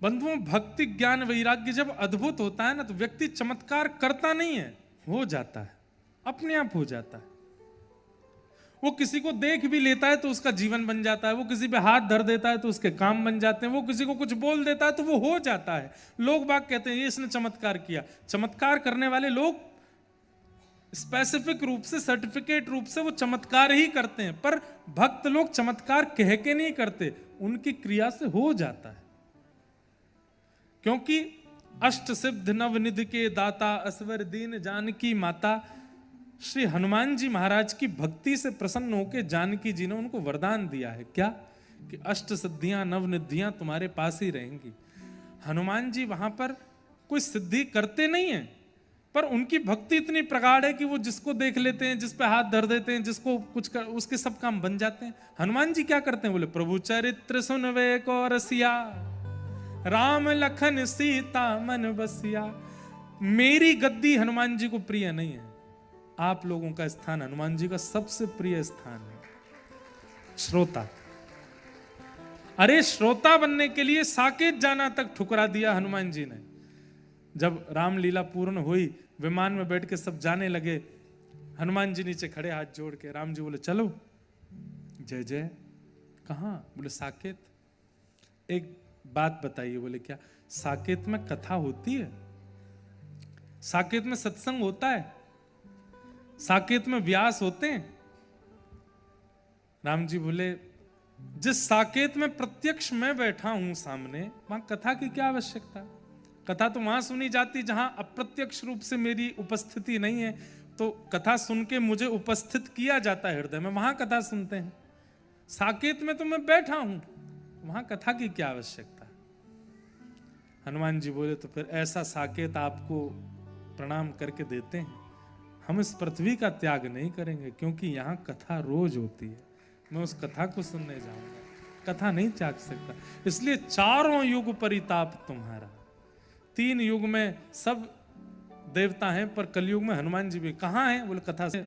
बंधुओं, भक्ति ज्ञान वैराग्य जब अद्भुत होता है ना, तो व्यक्ति चमत्कार करता नहीं है, हो जाता है, अपने आप हो जाता है। वो किसी को देख भी लेता है तो उसका जीवन बन जाता है, वो किसी पे हाथ धर देता है तो उसके काम बन जाते हैं, वो किसी को कुछ बोल देता है तो वो हो जाता है। लोग बाग कहते हैं ये इसने चमत्कार किया। चमत्कार करने वाले लोग स्पेसिफिक रूप से, सर्टिफिकेट रूप से वो चमत्कार ही करते हैं, पर भक्त लोग चमत्कार कह के नहीं करते, उनकी क्रिया से हो जाता है। क्योंकि अष्ट सिद्ध नवनिधि के दाता, असवर दीन जानकी माता, श्री हनुमान जी महाराज की भक्ति से प्रसन्न होकर जानकी जी ने उनको वरदान दिया है। क्या? कि अष्ट सिद्धियां नवनिधियां तुम्हारे पास ही रहेंगी। हनुमान जी वहां पर कोई सिद्धि करते नहीं है, पर उनकी भक्ति इतनी प्रगाढ़ है कि वो जिसको देख लेते हैं, जिस पे हाथ धर देते हैं, जिसको कुछ कर, उसके सब काम बन जाते हैं। हनुमान जी क्या करते हैं? बोले प्रभु चरित्र सुनवे को रसिया, राम लखन सीता मन बसिया। मेरी गद्दी हनुमान जी को प्रिय नहीं है, आप लोगों का स्थान हनुमान जी का सबसे प्रिय स्थान है। श्रोता, अरे श्रोता बनने के लिए साकेत जाना तक ठुकरा दिया हनुमान जी ने। जब रामलीला पूर्ण हुई, विमान में बैठ के सब जाने लगे, हनुमान जी नीचे खड़े हाथ जोड़ के। राम जी बोले चलो। जय जय। कहाँ? बोले साकेत। एक बात बताइए। बोले क्या? साकेत में कथा होती है, साकेत में सत्संग होता है, साकेत में व्यास होते हैं। राम जी बोले जिस साकेत में प्रत्यक्ष मैं बैठा हूं सामने, वहां कथा की क्या आवश्यकता? कथा तो वहां सुनी जाती जहां अप्रत्यक्ष रूप से मेरी उपस्थिति नहीं है। तो कथा सुन के मुझे उपस्थित किया जाता है हृदय में, वहां कथा सुनते हैं। साकेत में तो मैं बैठा हूं, वहां कथा की क्या आवश्यकता? हनुमान जी बोले तो फिर ऐसा साकेत आपको प्रणाम करके देते हैं। हम इस पृथ्वी का त्याग नहीं करेंगे, क्योंकि यहाँ कथा रोज होती है। मैं उस कथा को सुनने जाऊंगा, कथा नहीं त्याग सकता। इसलिए चारों युग परिताप तुम्हारा। 3 युग में सब देवता हैं, पर कलयुग में हनुमान जी भी। कहाँ हैं? बोले कथा से